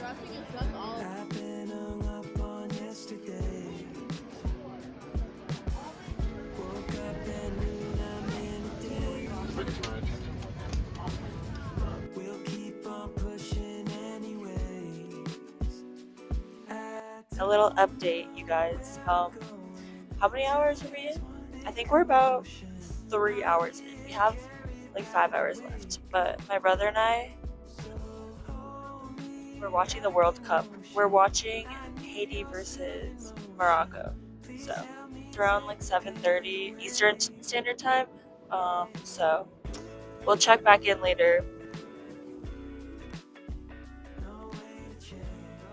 I've been hung up on yesterday. Woke up at noon, I'm in a day. We'll keep on pushing anyways. A little update, you guys. How many hours are we in? I think we're about 3 hours in. We have like 5 hours left. But my brother and I, we're watching the World Cup. We're watching Haiti versus Morocco. So it's around like 7:30 Eastern Standard Time. So we'll check back in later.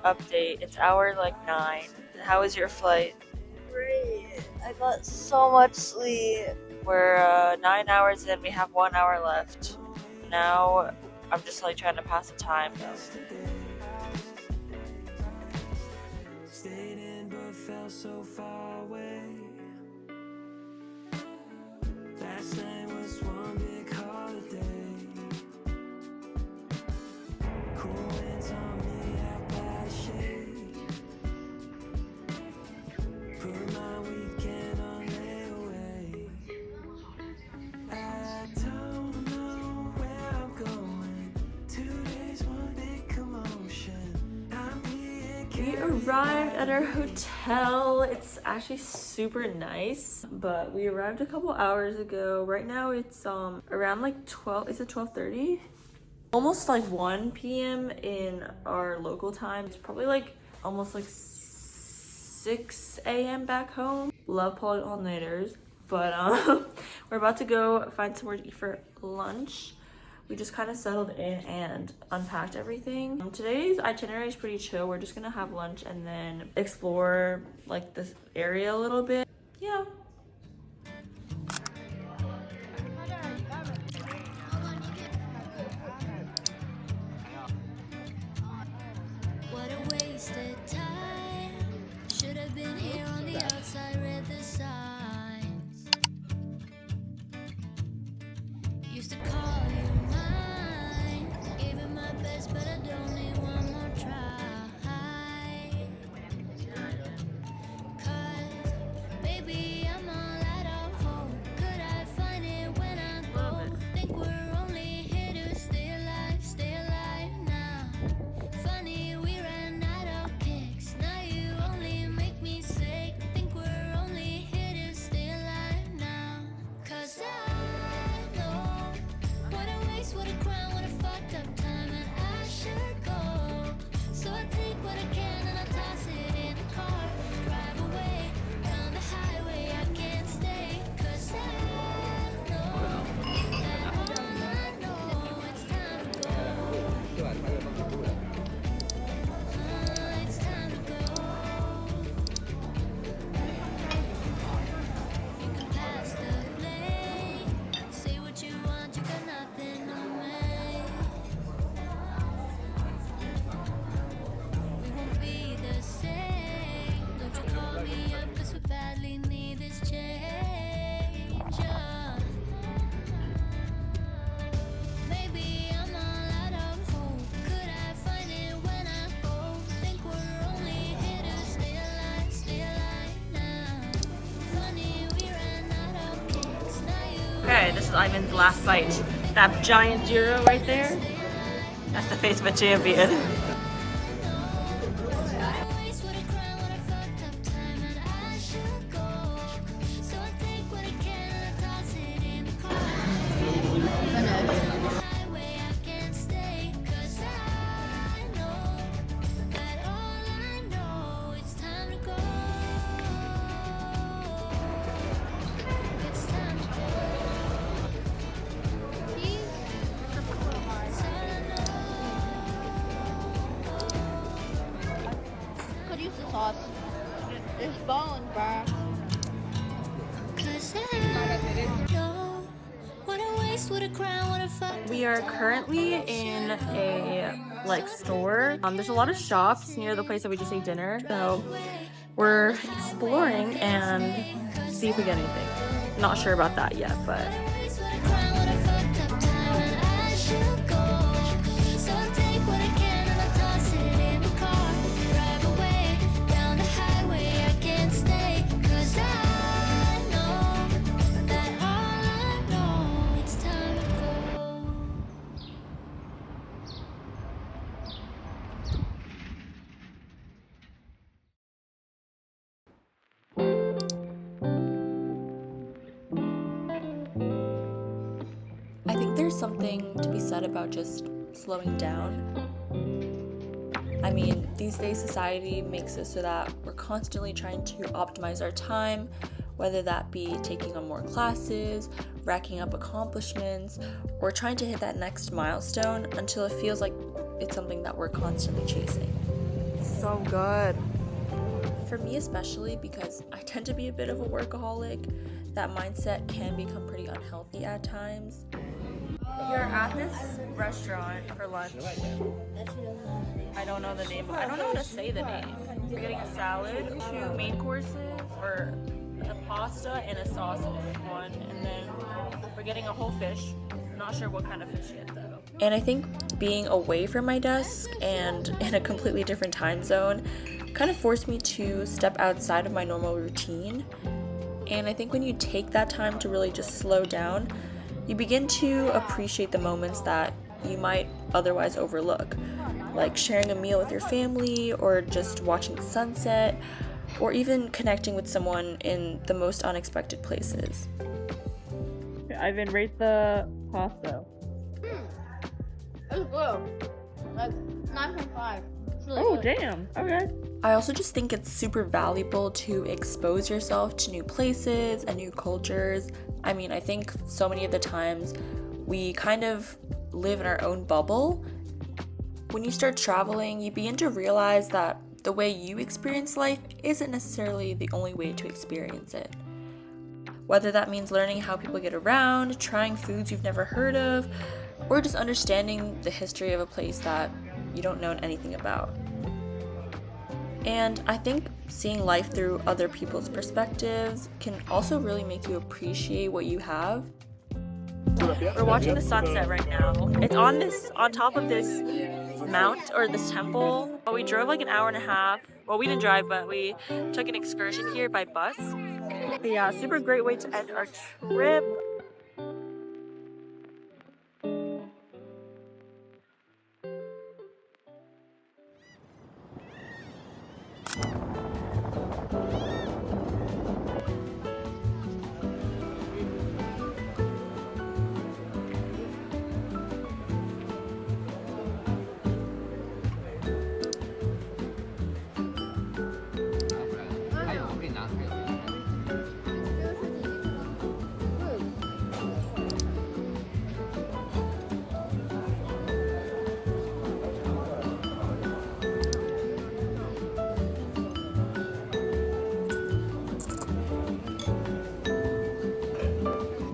Update. It's hour like 9. How was your flight? Great. I got so much sleep. We're 9 hours in. We have 1 hour left. Now I'm just like trying to pass the time though. Stayed in but felt so far away. Last night was one big holiday. Cool winds on me out by shade. Put my weekend on layaway. I don't know where I'm going. 2 days, one big commotion. I'm being We arrived at our hotel. It's actually super nice, but we arrived a couple hours ago. Right now it's around like 12. Is it 12:30? Almost like 1 p.m. in our local time. It's probably like almost like 6 a.m. back home. Love pulling all-nighters, but we're about to go find somewhere to eat for lunch. We just kind of settled in and unpacked everything. Today's itinerary is pretty chill. We're just gonna have lunch and then explore like this area a little bit. Yeah. What a wasted time. Should have been here on the outside, read the signs. Used to call you mine. Gave it my best, but I don't need one more try. 'Cause maybe I'm all out of hope. Could I find it when I go? Think we're only here to stay alive now. Funny, we ran out of kicks. Now you only make me sick. Think we're only here to stay alive now. 'Cause I know what a waste, what a crime, what a fucked up time, and I should go. So I take what I can and I toss it in the car. Drive away down the highway, I can't stay. 'Cause I know that all I know, it's time to go. It's time to go. You can pass the blame. Say what you want, you got nothing on me. We won't be the same. Don't you call me up, 'cause we badly need this change. Maybe I'm all out of hope. Could I find it when I go? Think we're only here to stay alive now. Funny, we ran out of kicks. Now you Okay, this is Ivan's last bite. That giant gyro right there. That's the face of a champion. what a waste, what a crime, what a fucked up time, and I should go. So I take what I can and I toss it in the car. Highway, I can't stay. 'Cause I know that all I know, it's time to go. It's time to go. It's all I know. Could use the sauce. There's bones, bruh. 'Cause I know what a waste, what a crime, what a fuck. We are currently in a like store. There's a lot of shops near the place that we just ate dinner. So we're exploring and see if we get anything. Not sure about that yet, but Waste, what a crime, what a fucked up time, and I should go. So I take what I can and I toss it in the something to be said about just slowing down. I mean, these days society makes it so that we're constantly trying to optimize our time, whether that be taking on more classes, racking up accomplishments, or trying to hit that next milestone until it feels like it's something that we're constantly chasing. So good. For me especially, because I tend to be a bit of a workaholic, that mindset can become pretty unhealthy at times. You're at this restaurant for lunch. I don't know the name. I don't know how to say the name. We're getting a salad, 2 main courses, or a pasta and a sausage one, and then we're getting a whole fish. Not sure what kind of fish yet though. And I think being away from my desk and in a completely different time zone kind of forced me to step outside of my normal routine. And I think when you take that time to really just slow down, you begin to appreciate the moments that you might otherwise overlook, like sharing a meal with your family, or just watching the sunset, or even connecting with someone in the most unexpected places. Ivan, rate the pasta. It's good. Like 9.5. Oh, damn. Okay. I also just think it's super valuable to expose yourself to new places and new cultures. I mean, I think so many of the times we kind of live in our own bubble. When you start traveling, you begin to realize that the way you experience life isn't necessarily the only way to experience it. Whether that means learning how people get around, trying foods you've never heard of, or just understanding the history of a place that you don't know anything about. And I think seeing life through other people's perspectives can also really make you appreciate what you have. We're watching the sunset right now. It's on top of this mount or this temple. Well, we drove like an hour and a half. Well, we didn't drive, but we took an excursion here by bus. But yeah, super great way to end our trip.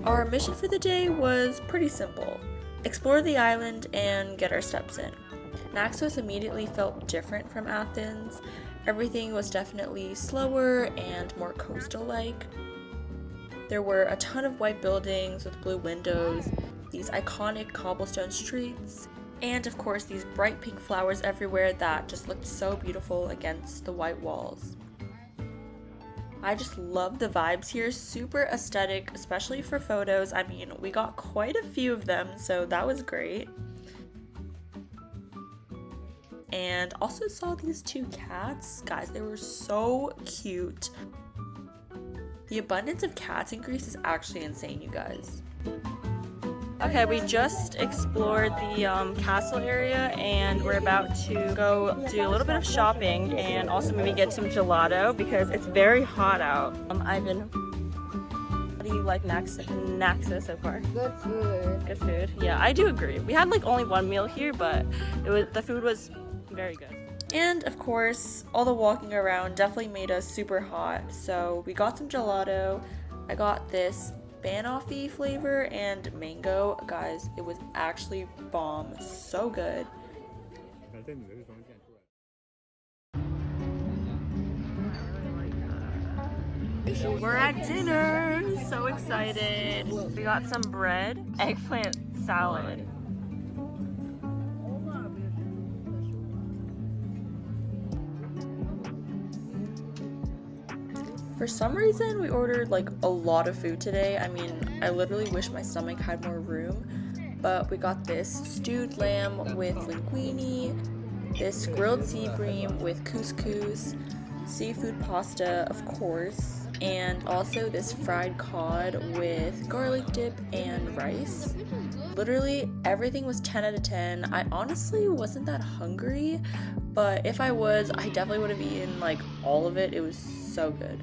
Our mission for the day was pretty simple: explore the island and get our steps in. Naxos immediately felt different from Athens. Everything was definitely slower and more coastal-like. There were a ton of white buildings with blue windows, these iconic cobblestone streets, and of course these bright pink flowers everywhere that just looked so beautiful against the white walls. I just love the vibes here, super aesthetic, especially for photos. I mean, we got quite a few of them, so that was great. And also saw these 2 cats. Guys, they were so cute. The abundance of cats in Greece is actually insane, you guys. Okay, we just explored the castle area, and we're about to go do a little bit of shopping and also maybe get some gelato because it's very hot out. Ivan, what do you like Naxos so far? Good food. Good food? Yeah, I do agree. We had like only one meal here, but the food was very good. And of course, all the walking around definitely made us super hot, so we got some gelato. I got this banoffee flavor and mango. Guys, it was actually bomb. So good. We're at dinner. So excited. We got some bread, eggplant salad. For some reason, we ordered like a lot of food today. I mean, I literally wish my stomach had more room, but we got this stewed lamb with linguine, this grilled sea bream with couscous, seafood pasta, of course, and also this fried cod with garlic dip and rice. Literally everything was 10 out of 10. I honestly wasn't that hungry, but if I was, I definitely would have eaten like all of it. It was so good.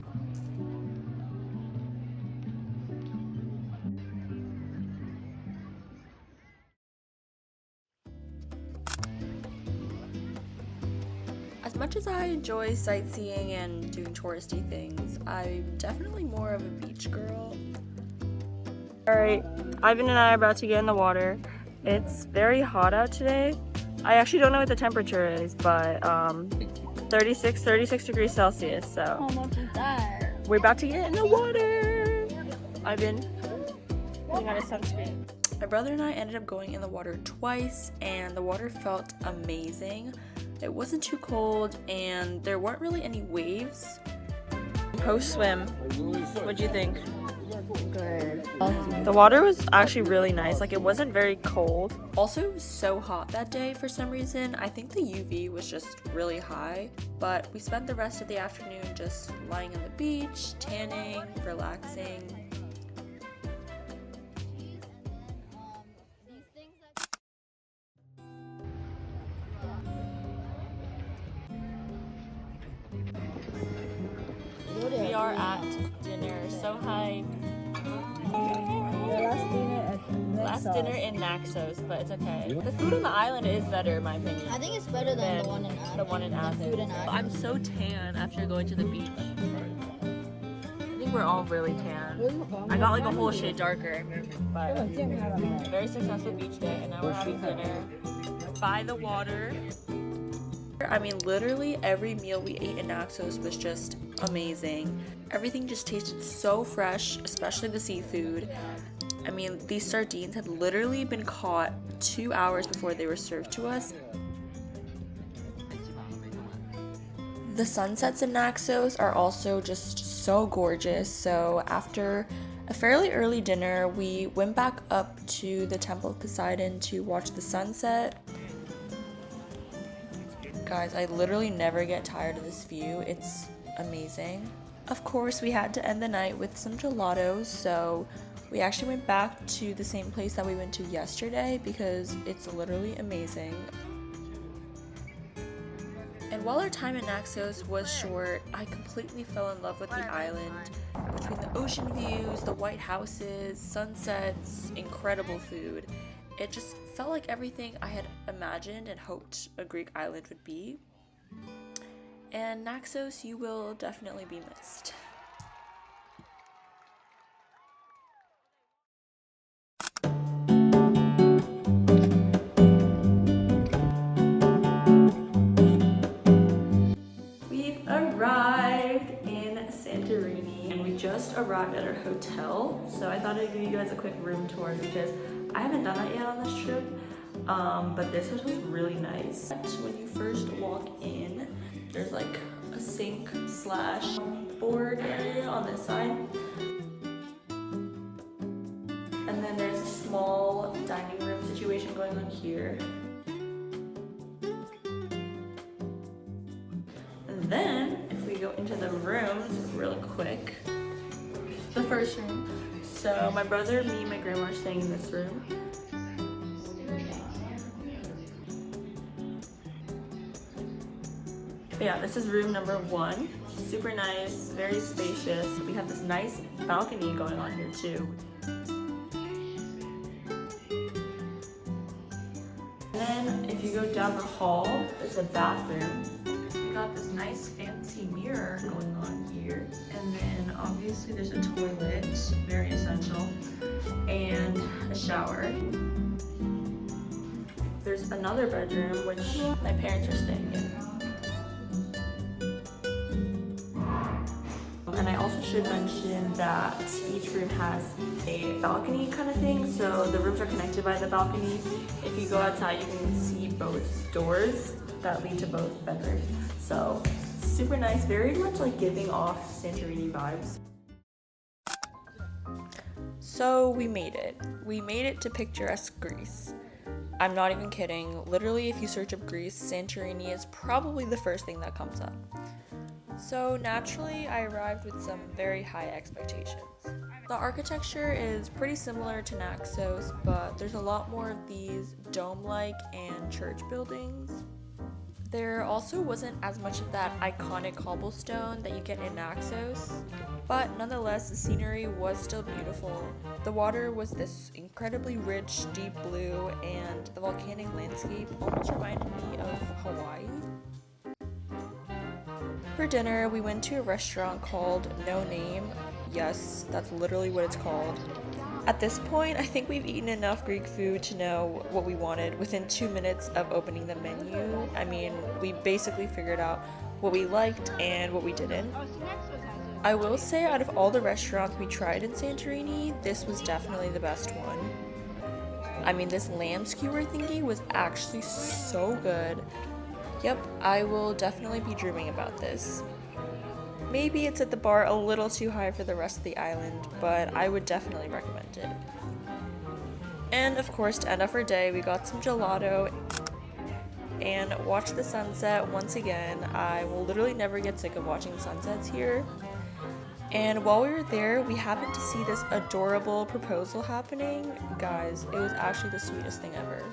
As much as I enjoy sightseeing and doing touristy things, I'm definitely more of a beach girl. Alright, Ivan and I are about to get in the water. It's very hot out today. I actually don't know what the temperature is, but 36 degrees Celsius, so How much is that? we're about to get in the water. Ivan, putting on his sunscreen. My brother and I ended up going in the water twice, and the water felt amazing. It wasn't too cold, and there weren't really any waves. Post swim, what'd you think? Good. The water was actually really nice. Like, it wasn't very cold. Also, it was so hot that day for some reason. I think the UV was just really high, but we spent the rest of the afternoon just lying on the beach, tanning, relaxing. We are at dinner. So hi. Last dinner in Naxos, but it's okay. The food on the island is better, in my opinion. I think it's better than the one in Athens. The one in Athens. I'm so tan after going to the beach. I think we're all really tan. I got like a whole shade darker, but very successful beach day, and now we're having dinner by the water. I mean, literally every meal we ate in Naxos was just amazing. Everything just tasted so fresh, especially the seafood. I mean, these sardines had literally been caught 2 hours before they were served to us. The sunsets in Naxos are also just so gorgeous, so after a fairly early dinner, we went back up to the Temple of Poseidon to watch the sunset. Guys, I literally never get tired of this view. It's amazing. Of course, we had to end the night with some gelatos, so we actually went back to the same place that we went to yesterday because it's literally amazing. And while our time in Naxos was short, I completely fell in love with the island. Between the ocean views, the white houses, sunsets, incredible food. It just felt like everything I had imagined and hoped a Greek island would be. And Naxos, you will definitely be missed. We've arrived in Santorini, and we just arrived at our hotel. So I thought I'd give you guys a quick room tour because I haven't done that yet on this trip. But this hotel's really nice. When you first walk in, there's like a sink slash board area on this side. And then there's a small dining room situation going on here. And then, if we go into the rooms really quick, the first room. So my brother, me, and my grandma are staying in this room. But yeah, this is room number 1. Super nice, very spacious. We have this nice balcony going on here too. And then if you go down the hall, there's a bathroom. We got this nice fancy mirror going on here. And then obviously there's a toilet, very essential, and a shower. There's another bedroom, which my parents are staying in. And I also should mention that each room has a balcony kind of thing, so the rooms are connected by the balcony. If you go outside, you can see both doors that lead to both bedrooms. So super nice, very much like giving off Santorini vibes. So we made it. We made it to picturesque Greece. I'm not even kidding. Literally, if you search up Greece, Santorini is probably the first thing that comes up. So naturally, I arrived with some very high expectations. The architecture is pretty similar to Naxos, but there's a lot more of these dome-like and church buildings. There also wasn't as much of that iconic cobblestone that you get in Naxos, but nonetheless, the scenery was still beautiful. The water was this incredibly rich, deep blue, and the volcanic landscape almost reminded me of Hawaii. For dinner, we went to a restaurant called No Name. Yes, that's literally what it's called. At this point, I think we've eaten enough Greek food to know what we wanted within 2 minutes of opening the menu. I mean, we basically figured out what we liked and what we didn't. I will say, out of all the restaurants we tried in Santorini, this was definitely the best one. I mean, this lamb skewer thingy was actually so good. Yep, I will definitely be dreaming about this. Maybe it's at the bar a little too high for the rest of the island, but I would definitely recommend it. And of course, to end off our day, we got some gelato and watched the sunset once again. I will literally never get sick of watching sunsets here. And while we were there, we happened to see this adorable proposal happening. Guys, it was actually the sweetest thing ever.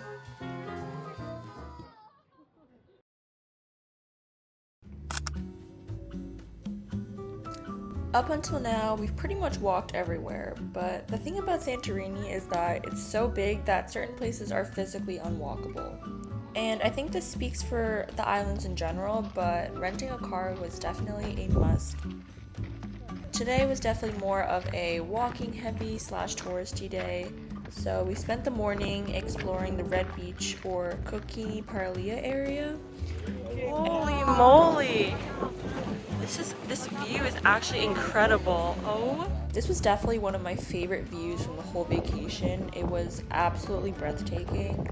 Up until now, we've pretty much walked everywhere, but the thing about Santorini is that it's so big that certain places are physically unwalkable. And I think this speaks for the islands in general, but renting a car was definitely a must. Today was definitely more of a walking heavy / touristy day, so we spent the morning exploring the Red Beach or Kokini Parlia area. Holy moly! This view is actually incredible. Oh, this was definitely one of my favorite views from the whole vacation. It was absolutely breathtaking.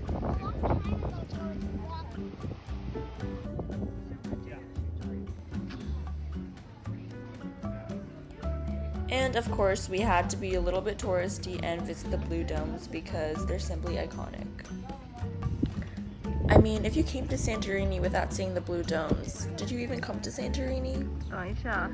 And of course, we had to be a little bit touristy and visit the blue domes because they're simply iconic. I mean, if you came to Santorini without seeing the blue domes, did you even come to Santorini? Aisha.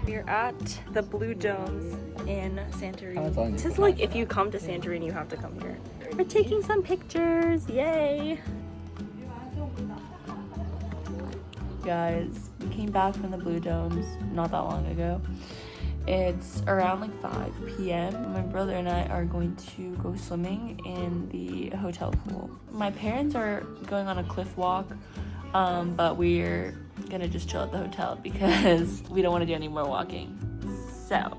We're at the blue domes in Santorini. This is like if you come to Santorini, you have to come here. We're taking some pictures, yay! Guys, we came back from the blue domes not that long ago. It's around like 5 p.m. My brother and I are going to go swimming in the hotel pool. My parents are going on a cliff walk, but we're gonna just chill at the hotel because we don't want to do any more walking. So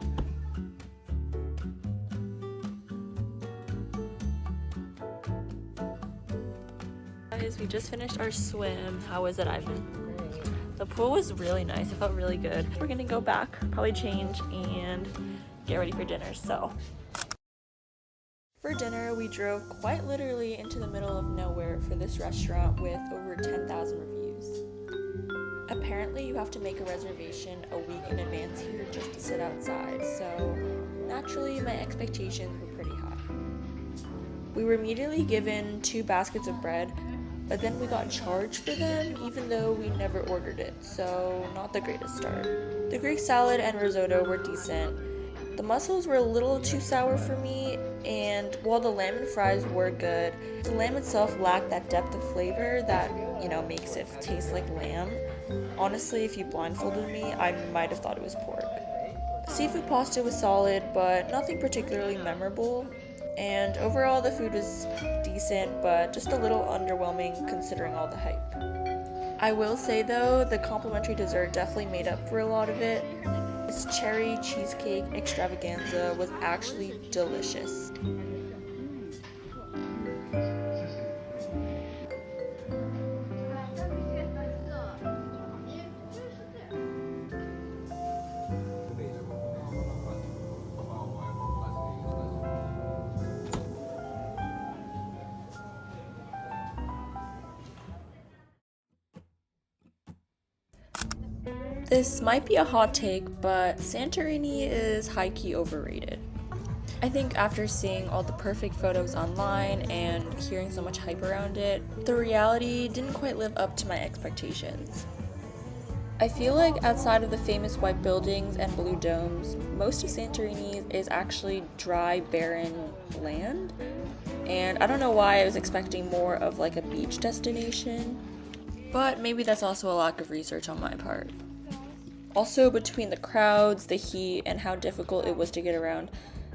guys, we just finished our swim. How was it, Ivan? The pool was really nice. It felt really good. We're gonna go back, probably change, and get ready for dinner, so. For dinner, we drove quite literally into the middle of nowhere for this restaurant with over 10,000 reviews. Apparently, you have to make a reservation a week in advance here just to sit outside, so naturally, my expectations were pretty high. We were immediately given 2 baskets of bread, but then we got charged for them even though we never ordered it, so not the greatest start. The Greek salad and risotto were decent. The mussels were a little too sour for me, and while the lamb and fries were good, the lamb itself lacked that depth of flavor that, makes it taste like lamb. Honestly, if you blindfolded me, I might have thought it was pork. Seafood pasta was solid, but nothing particularly memorable. And overall, the food was decent, but just a little underwhelming considering all the hype. I will say though, the complimentary dessert definitely made up for a lot of it. This cherry cheesecake extravaganza was actually delicious. This might be a hot take, but Santorini is high-key overrated. I think after seeing all the perfect photos online and hearing so much hype around it, the reality didn't quite live up to my expectations. I feel like outside of the famous white buildings and blue domes, most of Santorini is actually dry, barren land. And I don't know why I was expecting more of like a beach destination, but maybe that's also a lack of research on my part. Also, between the crowds, the heat, and how difficult it was to get around,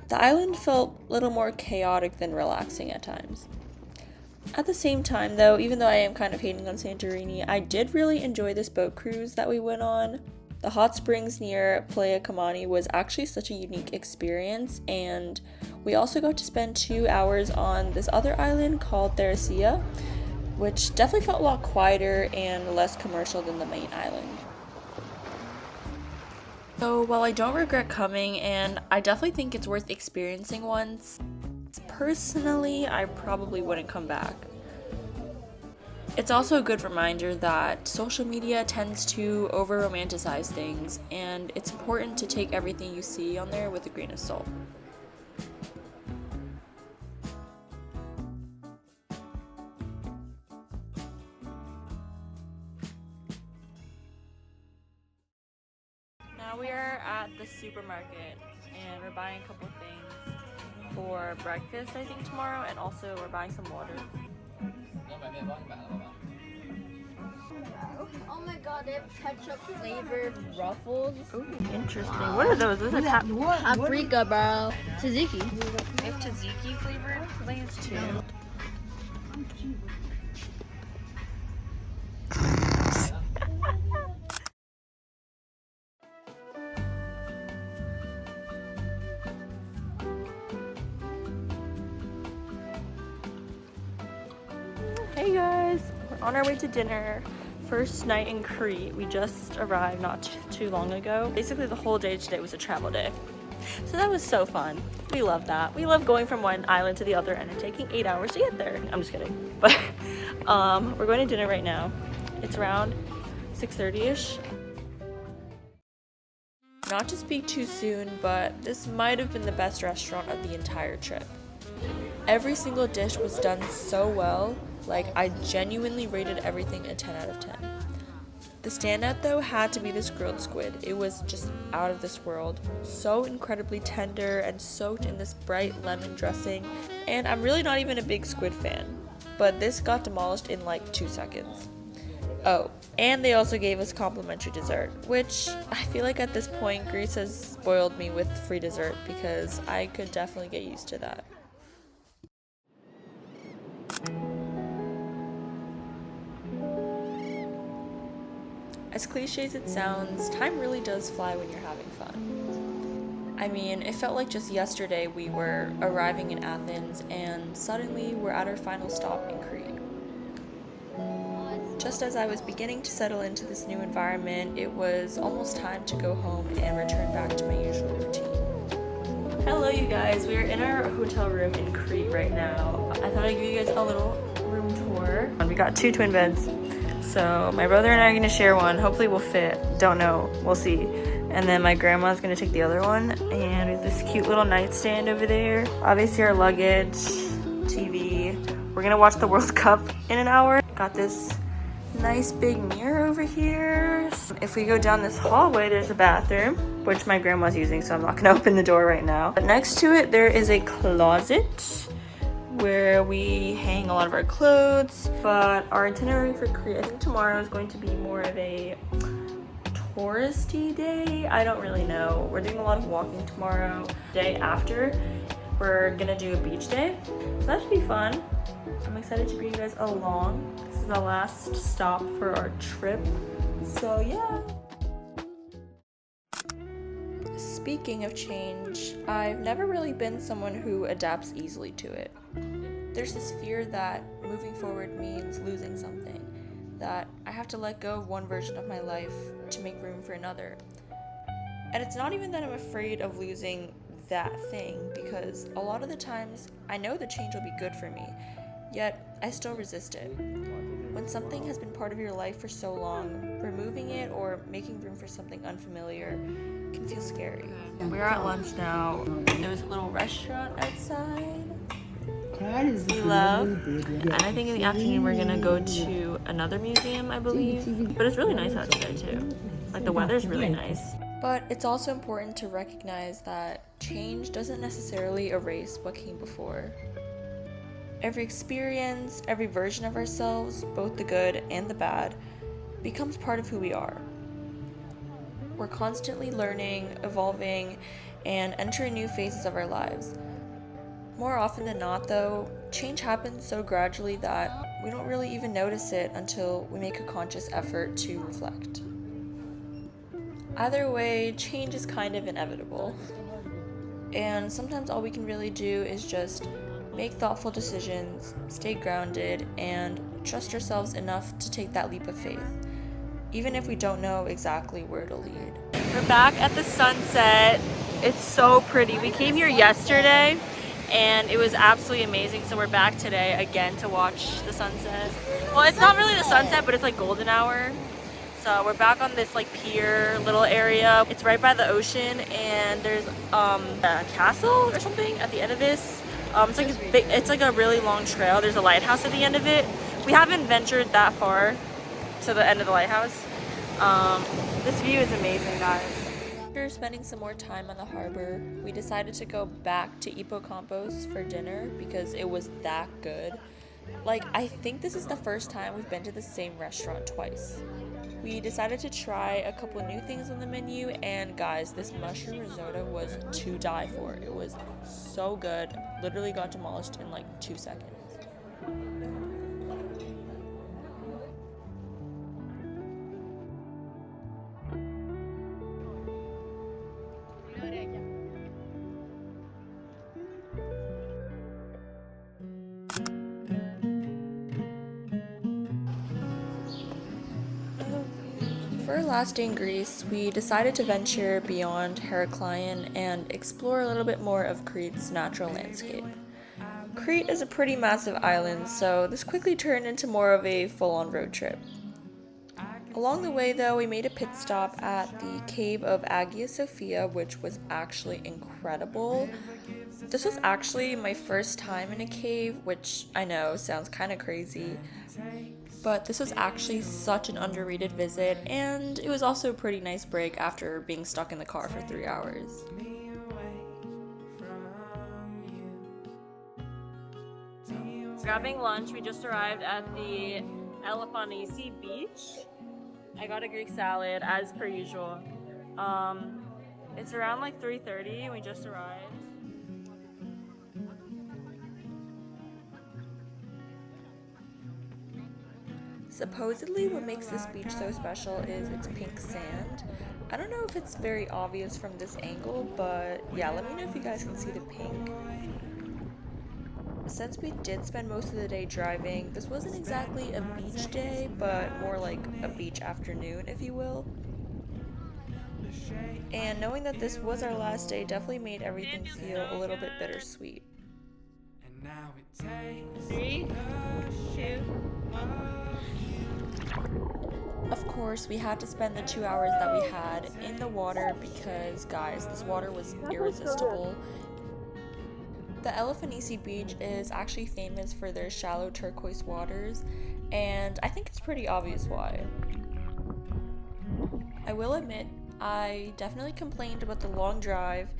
the island felt a little more chaotic than relaxing at times. At the same time, though, even though I am kind of hating on Santorini, I did really enjoy this boat cruise that we went on. The hot springs near Palea kameni was actually such a unique experience, and we also got to spend 2 hours on this other island called Thirassia, which definitely felt a lot quieter and less commercial than the main island. So while I don't regret coming, and I definitely think it's worth experiencing once, personally, I probably wouldn't come back. It's also a good reminder that social media tends to over-romanticize things, and it's important to take everything you see on there with a grain of salt. Now we are at the supermarket and we're buying a couple of things for breakfast, I think, tomorrow, and also we're buying some water. Oh my god, they have ketchup flavored ruffles. Ooh, interesting. What are those? Those are Paprika, bro. Tzatziki. they have tzatziki flavored lays too. Hey guys, we're on our way to dinner. First night in Crete. We just arrived not too long ago. Basically the whole day today was a travel day. So that was so fun. We love that. We love going from one island to the other and it taking 8 hours to get there. I'm just kidding. But we're going to dinner right now. It's around 6:30ish. Not to speak too soon, but this might have been the best restaurant of the entire trip. Every single dish was done so well, like I genuinely rated everything a 10 out of 10. The standout though had to be this grilled squid. It was just out of this world, so incredibly tender and soaked in this bright lemon dressing, and I'm really not even a big squid fan, but this got demolished in like 2 seconds. Oh, and they also gave us complimentary dessert, which I feel like at this point Greece has spoiled me with free dessert because I could definitely get used to that. As cliche as it sounds, time really does fly when you're having fun. I mean, it felt like just yesterday we were arriving in Athens and suddenly we're at our final stop in Crete. Just as I was beginning to settle into this new environment, it was almost time to go home and return back to my usual routine. Hello you guys, we are in our hotel room in Crete right now. I thought I'd give you guys a little room tour. We got 2 twin beds. So my brother and I are gonna share one. Hopefully we'll fit. Don't know. We'll see. And then my grandma's gonna take the other one. And we have this cute little nightstand over there. Obviously our luggage, TV. We're gonna watch the World Cup in an hour. Got this nice big mirror over here. If we go down this hallway, there's a bathroom, which my grandma's using, so I'm not gonna open the door right now. But next to it, there is a closet where we hang a lot of our clothes. But our itinerary for Crete, I think tomorrow is going to be more of a touristy day. I don't really know. We're doing a lot of walking tomorrow. Day after, we're gonna do a beach day. So that should be fun. I'm excited to bring you guys along. This is the last stop for our trip. So yeah. Speaking of change, I've never really been someone who adapts easily to it. There's this fear that moving forward means losing something, that I have to let go of one version of my life to make room for another. And it's not even that I'm afraid of losing that thing, because a lot of the times I know the change will be good for me, yet I still resist it. When something has been part of your life for so long, removing it or making room for something unfamiliar can feel scary. We're at lunch now. There's a little restaurant outside. we love. And I think in the afternoon we're gonna go to another museum, I believe. But it's really nice out today too. Like the weather's really nice. But it's also important to recognize that change doesn't necessarily erase what came before. Every experience, every version of ourselves, both the good and the bad, becomes part of who we are. We're constantly learning, evolving, and entering new phases of our lives. More often than not, though, change happens so gradually that we don't really even notice it until we make a conscious effort to reflect. Either way, change is kind of inevitable. And sometimes all we can really do is just make thoughtful decisions, stay grounded, and trust ourselves enough to take that leap of faith, even if we don't know exactly where it'll lead. We're back at the sunset. It's so pretty. We came here yesterday and it was absolutely amazing, so we're back today again to watch the sunset. Well, it's not really the sunset, but it's like golden hour. So we're back on this like pier little area. It's right by the ocean, and there's a castle or something at the end of this. It's like a really long trail. There's a lighthouse at the end of it. We haven't ventured that far to the end of the lighthouse. This view is amazing, guys. After spending some more time on the harbor, we decided to go back to Ippokampos for dinner because it was that good. Like, I think this is the first time we've been to the same restaurant twice. We decided to try a couple new things on the menu, and guys, this mushroom risotto was to die for. It was so good. Literally got demolished in like 2 seconds. For our last day in Greece, we decided to venture beyond Heraklion and explore a little bit more of Crete's natural landscape. Crete is a pretty massive island, so this quickly turned into more of a full-on road trip. Along the way, though, we made a pit stop at the cave of Agia Sofia, which was actually incredible. This was actually my first time in a cave, which I know sounds kind of crazy. But this was actually such an underrated visit, and it was also a pretty nice break after being stuck in the car for 3 hours. Grabbing lunch, we just arrived at the elafonisi beach. I got a Greek salad as per usual. It's around like 3:30 and we just arrived. Supposedly what makes this beach so special is its pink sand. I don't know if it's very obvious from this angle, but yeah, let me know if you guys can see the pink. Since we did spend most of the day driving, this wasn't exactly a beach day, but more like a beach afternoon, if you will. And knowing that this was our last day definitely made everything feel a little bit bittersweet. 3, 2, 1. Of course, we had to spend the 2 hours that we had in the water because, guys, this water was irresistible. The elafonisi beach is actually famous for their shallow turquoise waters, and I think it's pretty obvious why. I will admit, I definitely complained about the long drive,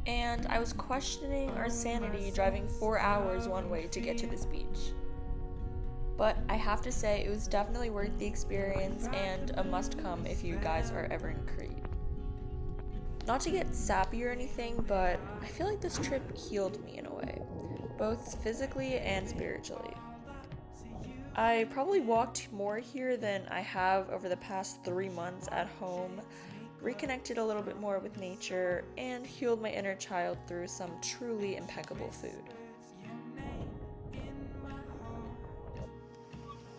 and I was questioning our sanity driving 4 hours one way to get to this beach. But I have to say, it was definitely worth the experience and a must-come if you guys are ever in Crete. Not to get sappy or anything, but I feel like this trip healed me in a way, both physically and spiritually. I probably walked more here than I have over the past 3 months at home, reconnected a little bit more with nature, and healed my inner child through some truly impeccable food.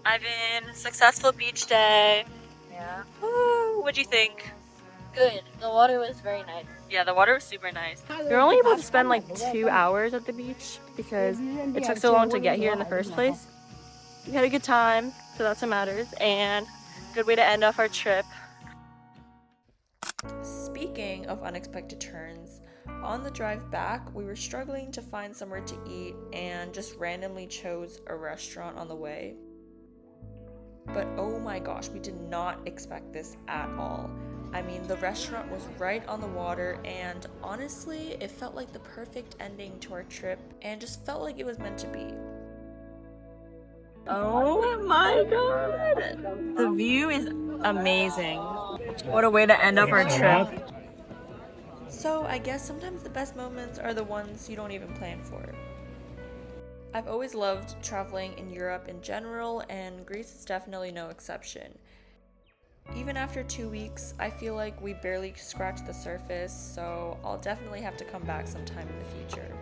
Ivan, successful beach day. Yeah. Woo, what'd you think? Good. The water was very nice. Yeah, the water was super nice. We were only able to spend like 2 hours at the beach because it took so long to get here in the first place. We had a good time, so that's what matters, and good way to end off our trip. Speaking of unexpected turns, On the drive back, we were struggling to find somewhere to eat and just randomly chose a restaurant on the way. But oh my gosh, we did not expect this at all. I mean, the restaurant was right on the water, and honestly, it felt like the perfect ending to our trip and just felt like it was meant to be. Oh my god! The view is amazing. What a way to end up our trip. So I guess sometimes the best moments are the ones you don't even plan for. I've always loved traveling in Europe in general, and Greece is definitely no exception. Even after 2 weeks, I feel like we barely scratched the surface, so I'll definitely have to come back sometime in the future.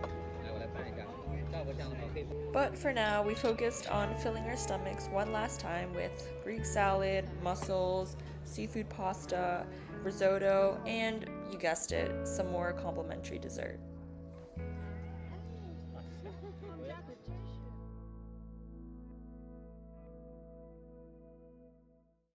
But for now, we focused on filling our stomachs one last time with Greek salad, mussels, seafood pasta, risotto, and, you guessed it, some more complimentary dessert.